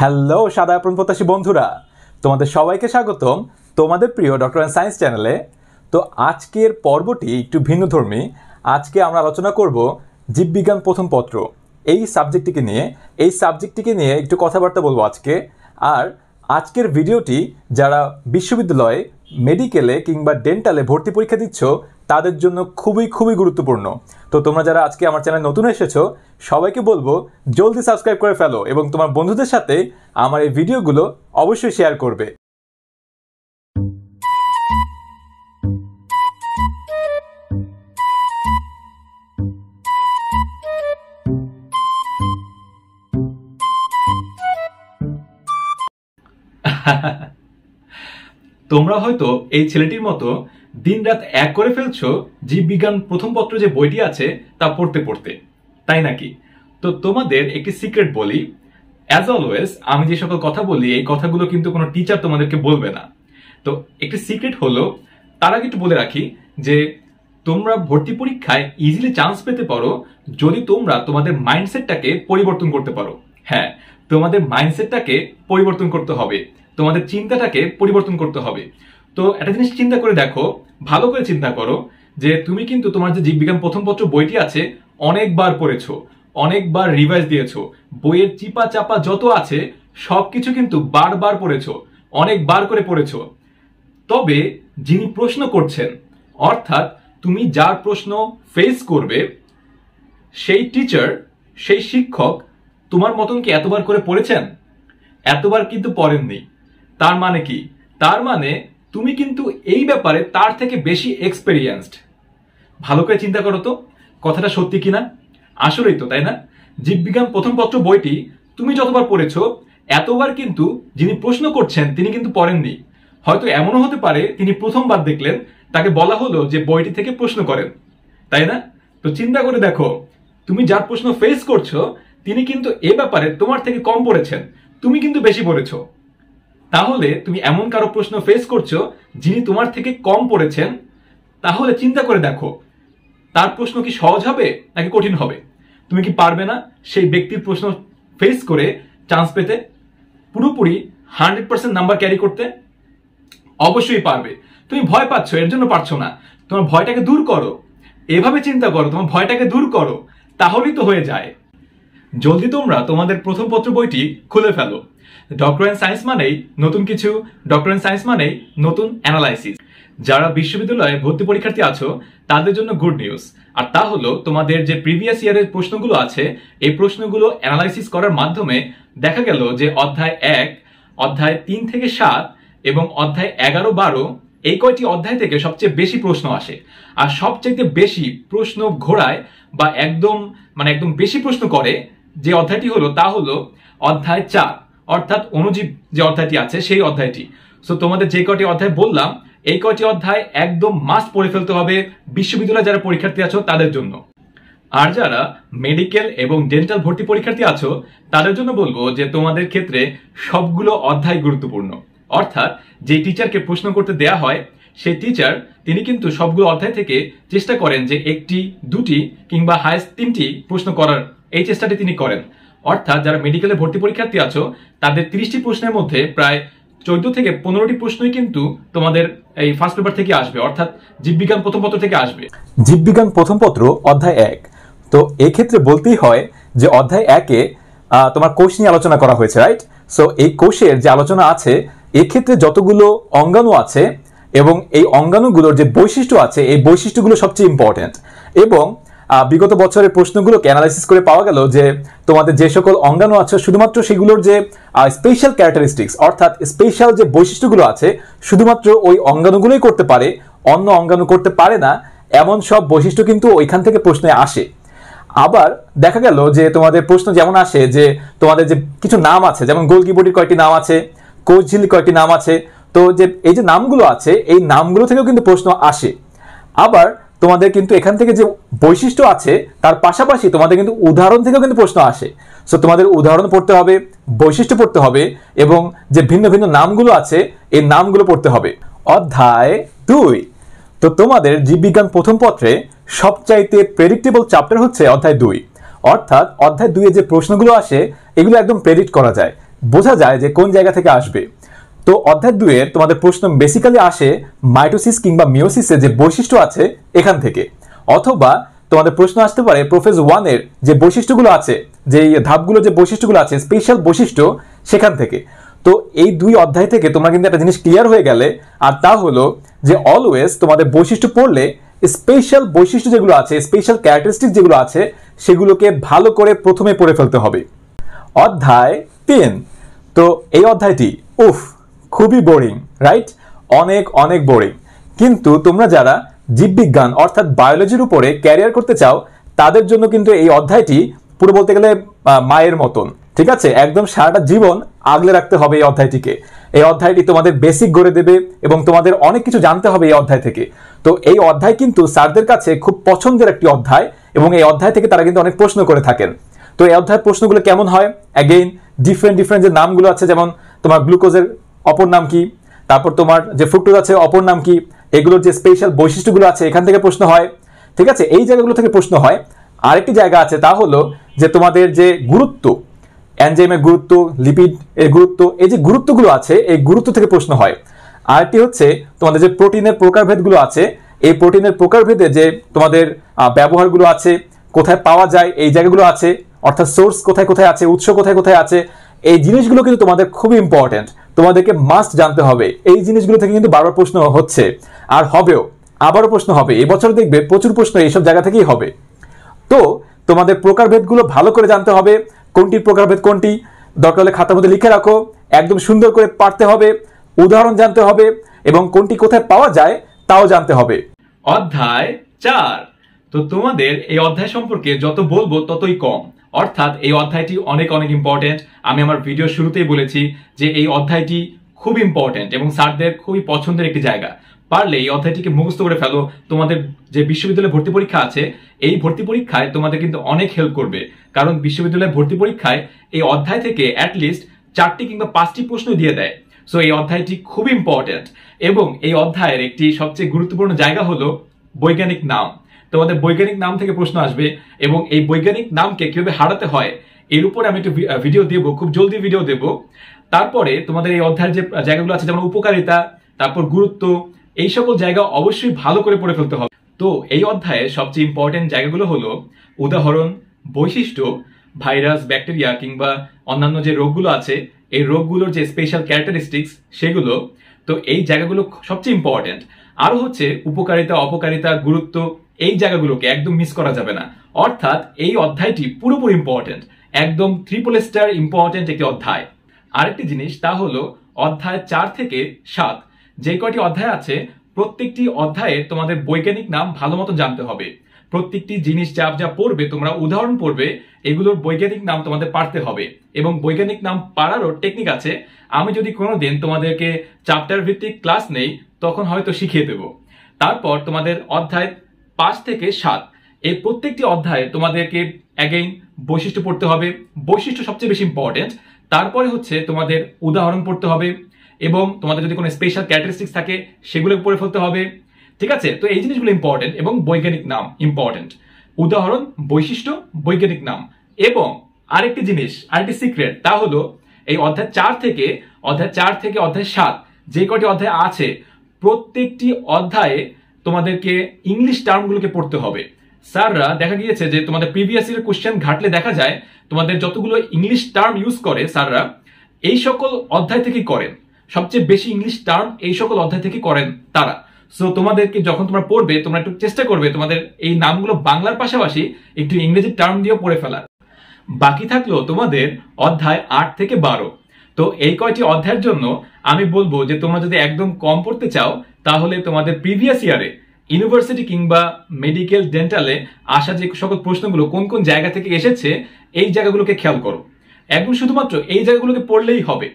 Hello সাদা প্রত্যাশী বন্ধুরা, তোমাদের সবাইকে স্বাগতম তোমাদের প্রিয় ডক্টর অ্যান্ড সায়েন্স চ্যানেলে। তো আজকের পর্বটি একটু ভিন্নধর্মী। আজকে আমরা আলোচনা করব জীববিজ্ঞান প্রথম পত্র এই সাবজেক্টটিকে নিয়ে একটু কথাবার্তা বলবো আজকে। আর আজকের ভিডিওটি যারা বিশ্ববিদ্যালয়ে মেডিকেলে কিংবা ডেন্টালে ভর্তি পরীক্ষা দিচ্ছ তাদের জন্য খুবই গুরুত্বপূর্ণ। তো তোমরা যারা আজকে আমার চ্যানেল নতুন এসেছো সবাইকে বলবো জলদি সাবস্ক্রাইব করে ফেলো এবং তোমার বন্ধুদের সাথে আমার এই ভিডিওগুলো অবশ্যই শেয়ার করবে। তোমরা হয়তো এই ছেলেটির মতো দিনরাত এক করে ফেলছো জীববিজ্ঞান প্রথম পত্র যে বইটি আছে তা পড়তে পড়তে, তাই নাকি? তো তোমাদের একটি সিক্রেট বলি, অ্যাজ অলওয়েজ আমি যে সকল কথা বলি এই কথাগুলো কিন্তু কোনো টিচার তোমাদেরকে বলবে না। তো একটি সিক্রেট হলো, তার আগে একটু বলে রাখি যে তোমরা ভর্তি পরীক্ষায় ইজিলি চান্স পেতে পারো যদি তোমরা তোমাদের মাইন্ডসেটটাকে পরিবর্তন করতে পারো। হ্যাঁ, তোমাদের মাইন্ডসেটটাকে পরিবর্তন করতে হবে, তোমাদের চিন্তাটাকে পরিবর্তন করতে হবে। তো একটা জিনিস চিন্তা করে দেখো, ভালো করে চিন্তা করো যে তুমি কিন্তু তোমার যে জীববিজ্ঞান প্রথম পত্র বইটি আছে অনেকবার পড়েছো, অনেকবার রিভাইজ দিয়েছো, বইয়ের চিপা চাপা যত আছে সবকিছু কিন্তু বারবার পড়েছো, অনেকবার করে পড়েছো। তবে যিনি প্রশ্ন করছেন, অর্থাৎ তুমি যার প্রশ্ন ফেস করবে, সেই টিচার, সেই শিক্ষক তোমার মতন কি এতবার করে পড়েছেন? এতবার কিন্তু পড়েননি। তার মানে কি? তার মানে তুমি কিন্তু এই ব্যাপারে তার থেকে বেশি এক্সপেরিয়েন্সড। ভালো করে চিন্তা করো তো কথাটা সত্যি কিনা। আসলেই তো, তাই না? জীববিজ্ঞান প্রথম পত্র বইটি তুমি যতবার পড়েছো এতবার কিন্তু যিনি প্রশ্ন করছেন তিনি কিন্তু পড়েননি। হয়তো এমনও হতে পারে তিনি প্রথমবার দেখলেন, তাকে বলা হলো যে বইটি থেকে প্রশ্ন করেন, তাই না? তো চিন্তা করে দেখো, তুমি যার প্রশ্ন ফেস করছো তিনি কিন্তু এ ব্যাপারে তোমার থেকে কম পড়েছেন, তুমি কিন্তু বেশি পড়েছো। তাহলে তুমি এমন কারো প্রশ্ন ফেস করছো যিনি তোমার থেকে কম পড়েছেন, তাহলে চিন্তা করে দেখো তার প্রশ্ন কি সহজ হবে নাকি কঠিন হবে? তুমি কি পারবে না সেই ব্যক্তির প্রশ্ন ফেস করে চান্স পেতে, পুরোপুরি 100% নাম্বার ক্যারি করতে? অবশ্যই পারবে। তুমি ভয় পাচ্ছ, এর জন্য পারছো না। তোমার ভয়টাকে দূর করো, এভাবে চিন্তা করো, তোমার ভয়টাকে দূর করো, তাহলেই তো হয়ে যায়। জলদি তোমরা তোমাদের প্রথম পত্র বইটি খুলে ফেলো। ডক্টর অ্যান্ড সায়েন্স মানেই নতুন কিছু, ডক্টর অ্যান্ড সায়েন্স মানেই নতুন অ্যানালাইসিস। যারা বিশ্ববিদ্যালয়ে ভর্তি পরীক্ষার্থী আছো তাদের জন্য গুড নিউজ, আর তা হলো তোমাদের যে প্রিভিয়াস ইয়ারের প্রশ্নগুলো আছে এই প্রশ্নগুলো অ্যানালাইসিস করার মাধ্যমে দেখা গেল যে অধ্যায় 1, অধ্যায় 3 থেকে 7 এবং অধ্যায় 11, 12 এই কয়টি অধ্যায় থেকে সবচেয়ে বেশি প্রশ্ন আসে। আর সবচেয়ে বেশি প্রশ্ন ঘোরায় বা একদম বেশি প্রশ্ন করে যে অধ্যায়টি হলো তা হলো অধ্যায় 4, অর্থাৎ অণুজীব যে অধ্যায়টি আছে সেই অধ্যায়টি। সো তোমাদের যে কয়টি অধ্যায় বললাম এই কয়টি অধ্যায় একদম মাস্ট পড়ে ফেলতে হবে বিশ্ববিদ্যালয়ে যারা পরীক্ষার্থী আছো তাদের জন্য। আর যারা মেডিকেল এবং ডেন্টাল ভর্তি পরীক্ষার্থী আছো তাদের জন্য বলবো যে তোমাদের ক্ষেত্রে সবগুলো অধ্যায় গুরুত্বপূর্ণ। অর্থাৎ যে টিচারকে প্রশ্ন করতে দেয়া হয় সেই টিচার তিনি কিন্তু সবগুলো অধ্যায় থেকে চেষ্টা করেন যে 1টি, 2টি কিংবা হাইস্ট 3টি প্রশ্ন করার এই চেষ্টাটি তিনি করেন। অর্থাৎ যারা মেডিকেলে ভর্তি পরীক্ষার্থী আছো তাদের 30টি প্রশ্নের মধ্যে প্রায় 14 থেকে 15টি প্রশ্নই কিন্তু তোমাদের এই ফার্স্ট পেপার থেকে আসবে, অর্থাৎ জীববিজ্ঞান প্রথম পত্র থেকে আসবে। জীববিজ্ঞান প্রথম পত্র অধ্যায় 1। তো এক্ষেত্রে বলতেই হয় যে অধ্যায় 1-এ তোমার কোষ নিয়ে আলোচনা করা হয়েছে, রাইট? সো এই কোষের যে আলোচনা আছে এক্ষেত্রে যতগুলো অঙ্গাণু আছে এবং এই অঙ্গাণুগুলোর যে বৈশিষ্ট্য আছে এই বৈশিষ্ট্যগুলো সবচেয়ে ইম্পর্টেন্ট। এবং বিগত বছরের প্রশ্নগুলোকে অ্যানালাইসিস করে পাওয়া গেল যে তোমাদের যে সকল অঙ্গাণু আছে শুধুমাত্র সেগুলোর যে স্পেশাল ক্যারেক্টারিস্টিক্স, অর্থাৎ স্পেশাল যে বৈশিষ্ট্যগুলো আছে শুধুমাত্র ওই অঙ্গাণুগুলোই করতে পারে, অন্য অঙ্গাণু করতে পারে না, এমন সব বৈশিষ্ট্য কিন্তু ওইখান থেকে প্রশ্নে আসে। আবার দেখা গেল যে তোমাদের প্রশ্ন যেমন আসে যে তোমাদের যে কিছু নাম আছে, যেমন গোলগি বডির কয়েকটি নাম আছে, কোষ ঝিল্লির কয়েকটি নাম আছে, তো যে এই যে নামগুলো আছে এই নামগুলো থেকেও কিন্তু প্রশ্ন আসে। আবার তোমাদের কিন্তু এখান থেকে যে বৈশিষ্ট্য আছে তার পাশাপাশি তোমাদের কিন্তু উদাহরণ থেকেও কিন্তু প্রশ্ন আসে। সো তোমাদের উদাহরণ পড়তে হবে, বৈশিষ্ট্য পড়তে হবে এবং যে ভিন্ন ভিন্ন নামগুলো আছে এই নামগুলো পড়তে হবে। অধ্যায় 2। তো তোমাদের জীববিজ্ঞান প্রথম পত্রে সবচাইতে প্রেডিক্টেবল চ্যাপ্টার হচ্ছে অধ্যায় 2। অর্থাৎ অধ্যায় 2-এ যে প্রশ্নগুলো আসে এগুলো একদম প্রেডিক্ট করা যায় বোঝা যায় যে কোন জায়গা থেকে আসবে। তো অধ্যায় 2 এর তোমাদের প্রশ্ন বেসিক্যালি আসে মাইটোসিস কিংবা মিওসিসের যে বৈশিষ্ট্য আছে এখান থেকে, অথবা তোমাদের প্রশ্ন আসতে পারে প্রোফেজ 1 এর যে বৈশিষ্ট্যগুলো আছে, যে ধাপগুলো যে বৈশিষ্ট্যগুলো আছে স্পেশাল বৈশিষ্ট্য সেখান থেকে। তো এই 2 অধ্যায় থেকে তোমরা কিন্তু একটা জিনিস ক্লিয়ার হয়ে গেলে, আর তা হলো যে অলওয়েজ তোমাদের বৈশিষ্ট্য পড়লে স্পেশাল বৈশিষ্ট্য যেগুলো আছে, স্পেশাল ক্যারেক্টারিস্টিক যেগুলো আছে সেগুলোকে ভালো করে প্রথমে পড়ে ফেলতে হবে। অধ্যায় 3, তো এই অধ্যায়টি খুবই বোরিং, রাইট? অনেক অনেক বোরিং। কিন্তু তোমরা যারা জীববিজ্ঞান অর্থাৎ বায়োলজির উপরে ক্যারিয়ার করতে চাও তাদের জন্য কিন্তু এই অধ্যায়টি পুরো বলতে গেলে মায়ের মতন, ঠিক আছে? একদম সারাটা জীবন আগলে রাখতে হবে এই অধ্যায়টিকে। এই অধ্যায়টি তোমাদের বেসিক গড়ে দেবে এবং তোমাদের অনেক কিছু জানতে হবে এই অধ্যায় থেকে। তো এই অধ্যায় কিন্তু স্যারদের কাছে খুব পছন্দের একটি অধ্যায় এবং এই অধ্যায় থেকে তারা কিন্তু অনেক প্রশ্ন করে থাকেন। তো এই অধ্যায়ের প্রশ্নগুলো কেমন হয়? অ্যাগেইন ডিফারেন্ট যে নামগুলো আছে, যেমন তোমার গ্লুকোজের অপর নাম কি, তারপর তোমার যে ফ্রুক্টোজ আছে অপর নাম কি, এগুলোর যে স্পেশাল বৈশিষ্ট্যগুলো আছে এখান থেকে প্রশ্ন হয়, ঠিক আছে? এই জায়গাগুলো থেকে প্রশ্ন হয়। আরেকটি জায়গা আছে, তা হলো যে তোমাদের যে গুরুত্ব, এনজাইমের গুরুত্ব, লিপিড এর গুরুত্ব, এই যে গুরুত্বগুলো আছে এই গুরুত্ব থেকে প্রশ্ন হয়। আরেকটি হচ্ছে তোমাদের যে প্রোটিনের প্রকারভেদগুলো আছে, এই প্রোটিনের প্রকারভেদে যে তোমাদের ব্যবহারগুলো আছে, কোথায় পাওয়া যায় এই জায়গাগুলো আছে, অর্থাৎ সোর্স কোথায় কোথায় আছে, উৎস কোথায় কোথায় আছে, এই জিনিসগুলো কিন্তু তোমাদের খুবই ইম্পর্টেন্ট, তোমাদেরকে মাস্ট জানতে হবে। এই জিনিসগুলো থেকে কিন্তু বারবার প্রশ্ন হচ্ছে আর হবেও, আবারও প্রশ্ন হবে। এবছর দেখবে প্রচুর প্রশ্ন এইসব জায়গা থেকেই হবে। তো তোমাদের প্রকারভেদগুলো ভালো করে জানতে হবে, কোনটির প্রকারভেদ কোনটি, দরকার হলে খাতার মধ্যে লিখে রাখো, একদম সুন্দর করে পারতে হবে, উদাহরণ জানতে হবে এবং কোনটি কোথায় পাওয়া যায় তাও জানতে হবে। অধ্যায় 4, তো তোমাদের এই অধ্যায় সম্পর্কে যত বলবো ততই কম, অর্থাৎ এই অধ্যায়টি অনেক অনেক ইম্পর্টেন্ট। আমি আমার ভিডিও শুরুতেই বলেছি যে এই অধ্যায়টি খুব ইম্পর্টেন্ট এবং স্যারদের খুবই পছন্দের একটি জায়গা। পারলে এই অধ্যায়টিকে মুখস্থ করে ফেলো। তোমাদের যে বিশ্ববিদ্যালয়ে ভর্তি পরীক্ষা আছে এই ভর্তি পরীক্ষায় তোমাদের কিন্তু অনেক হেল্প করবে, কারণ বিশ্ববিদ্যালয়ে ভর্তি পরীক্ষায় এই অধ্যায় থেকে অ্যাটলিস্ট 4টি কিংবা 5টি প্রশ্ন দিয়ে দেয়। সো এই অধ্যায়টি খুব ইম্পর্টেন্ট এবং এই অধ্যায়ের একটি সবচেয়ে গুরুত্বপূর্ণ জায়গা হলো বৈজ্ঞানিক নাম। তোমাদের বৈজ্ঞানিক নাম থেকে প্রশ্ন আসবে এবং এই বৈজ্ঞানিক নামকে কিভাবে হারাতে হয় এর উপরে আমি একটু ভিডিও দেব, খুব জলদি ভিডিও দেব। তারপরে তোমাদের এই অধ্যায়ের যে জায়গাগুলো আছে যেমন উপকারিতা, তারপর গুরুত্ব, এই সকল জায়গা অবশ্যই ভালো করে পড়ে ফেলতে হবে। তো এই অধ্যায়ের সবচেয়ে ইম্পর্টেন্ট জায়গাগুলো হলো উদাহরণ, বৈশিষ্ট্য, ভাইরাস, ব্যাকটেরিয়া কিংবা অন্যান্য যে রোগগুলো আছে এই রোগগুলোর যে স্পেশাল ক্যারেক্টারিস্টিক্স সেগুলো। তো এই জায়গাগুলো সবচেয়ে ইম্পর্টেন্ট। আরো হচ্ছে উপকারিতা, অপকারিতা, গুরুত্ব, এই জায়গাগুলোকে একদম মিস করা যাবে না। অর্থাৎ এই অধ্যায়টি পুরোপুরি ইম্পর্টেন্ট, একদম 3 স্টার ইম্পর্টেন্ট একটি অধ্যায়। আরেকটি জিনিস তা হলো অধ্যায় 4 থেকে 7 যে কয়টি অধ্যায় আছে প্রত্যেকটি অধ্যায়ে তোমাদের বৈজ্ঞানিক নাম ভালো মতো জানতে হবে। প্রত্যেকটি জিনিস যা যা পড়বে তোমরা উদাহরণ পড়বে, এগুলোর বৈজ্ঞানিক নাম তোমাদের পারতে হবে এবং বৈজ্ঞানিক নাম পারারও টেকনিক আছে। আমি যদি কোনোদিন তোমাদেরকে চ্যাপ্টার ভিত্তিক ক্লাস নেই তখন হয়তো শিখিয়ে দেব। তারপর তোমাদের অধ্যায় 5 থেকে 7 এই প্রত্যেকটি অধ্যায়ে তোমাদেরকে অ্যাগেইন বৈশিষ্ট্য পড়তে হবে, বৈশিষ্ট্য সবচেয়ে বেশি ইম্পর্টেন্ট। তারপরে হচ্ছে তোমাদের উদাহরণ পড়তে হবে এবং তোমাদের যদি কোনো স্পেশাল ক্যারেক্টারিস্টিক্স থাকে সেগুলো পড়ে ফেলতে হবে, ঠিক আছে? তো এই জিনিসগুলো ইম্পর্টেন্ট এবং বৈজ্ঞানিক নাম ইম্পর্টেন্ট, উদাহরণ, বৈশিষ্ট্য, বৈজ্ঞানিক নাম। এবং আরেকটি জিনিস, আরেকটি সিক্রেট, তা হলো এই অধ্যায় 4 থেকে অধ্যায় 7 যে কটি অধ্যায় আছে প্রত্যেকটি অধ্যায়ে তোমাদেরকে ইংলিশ টার্মগুলোকে পড়তে হবে। স্যাররা দেখা গিয়েছে যে তোমাদের প্রিভিয়াস ইয়ার কোশ্চেন ঘাটলে দেখা যায় তোমাদের যতগুলো ইংলিশ টার্ম ইউজ করে স্যাররা এই সকল অধ্যায় থেকেই করেন, সবচেয়ে বেশি ইংলিশ টার্ম এই সকল অধ্যায় থেকে করেন তারা। সো তোমাদেরকে যখন তোমরা পড়বে তোমরা একটু চেষ্টা করবে তোমাদের এই নামগুলো বাংলার পাশাপাশি একটু ইংরেজি টার্ম দিয়েও পড়ে ফেলার। বাকি থাকলো তোমাদের অধ্যায় 8 থেকে 12। তো এই কয়টি অধ্যায়ের জন্য আমি বলবো যে তোমরা যদি একদম কম পড়তে চাও তাহলে তোমাদের প্রিভিয়াস ইয়ারে ইউনিভার্সিটি কিংবা মেডিকেল ডেন্টালে আসা যে সকল প্রশ্নগুলো কোন কোন জায়গা থেকে এসেছে এই জায়গাগুলোকে খেয়াল করো। একদম শুধুমাত্র এই জায়গাগুলোকে পড়লেই হবে,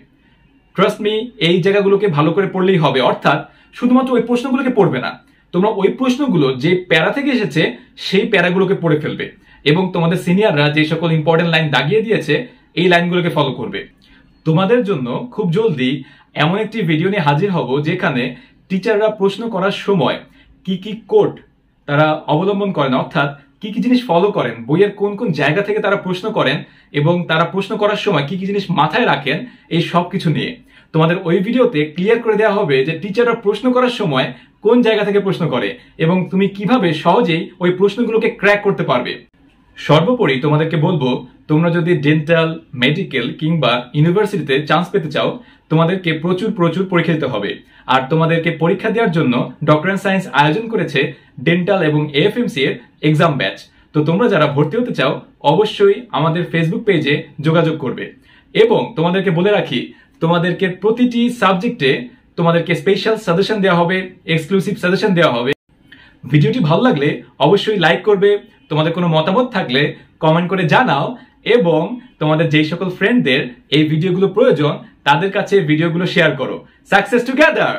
ট্রাস্ট মি, এই জায়গাগুলোকে ভালো করে পড়লেই হবে। অর্থাৎ শুধুমাত্র ওই প্রশ্নগুলোকে পড়বে না, তোমরা ওই প্রশ্নগুলো যে প্যারা থেকে এসেছে সেই প্যারাগুলোকে পড়ে ফেলবে এবং তোমাদের সিনিয়ররা যে সকল ইম্পর্টেন্ট লাইন দাগিয়ে দিয়েছে এই লাইনগুলোকে ফলো করবে। তোমাদের জন্য খুব জলদি এমন একটি ভিডিও নিয়ে হাজির হব যেখানে টিচাররা প্রশ্ন করার সময় কি কি কোড তারা অবলম্বন করেন, অর্থাৎ কি কি জিনিস ফলো করেন, বইয়ের কোন কোন জায়গা থেকে তারা প্রশ্ন করেন এবং তারা প্রশ্ন করার সময় কি কি জিনিস মাথায় রাখেন, এই সব কিছু নিয়ে তোমাদের ওই ভিডিওতে ক্লিয়ার করে দেওয়া হবে যে টিচাররা প্রশ্ন করার সময় কোন জায়গা থেকে প্রশ্ন করে এবং তুমি কিভাবে সহজেই ওই প্রশ্নগুলোকে ক্র্যাক করতে পারবে। সর্বোপরি তোমাদেরকে বলবো, তোমরা যদি ডেন্টাল, মেডিকেল কিংবা ইউনিভার্সিটিতে চান্স পেতে চাও, তোমাদেরকে প্রচুর প্রচুর পরীক্ষা দিতে হবে। আর তোমাদেরকে পরীক্ষা দেওয়ার জন্য ডক্টর অ্যান্ড সায়েন্স আয়োজন করেছে ডেন্টাল এবং এএফএমসি এর এক্সাম ব্যাচ। তো তোমরা যারা ভর্তি হতে চাও অবশ্যই আমাদের ফেসবুক পেজে যোগাযোগ করবে। এবং তোমাদেরকে বলে রাখি, তোমাদেরকে প্রতিটি সাবজেক্টে তোমাদেরকে স্পেশাল সাজেশন দেওয়া হবে, এক্সক্লুসিভ সাজেশন দেওয়া হবে। ভিডিওটি ভালো লাগলে অবশ্যই লাইক করবে, তোমাদের কোনো মতামত থাকলে কমেন্ট করে জানাও এবং তোমাদের যেই সকল ফ্রেন্ডদের এই ভিডিওগুলো প্রয়োজন তাদের কাছে ভিডিওগুলো শেয়ার করো। Success together!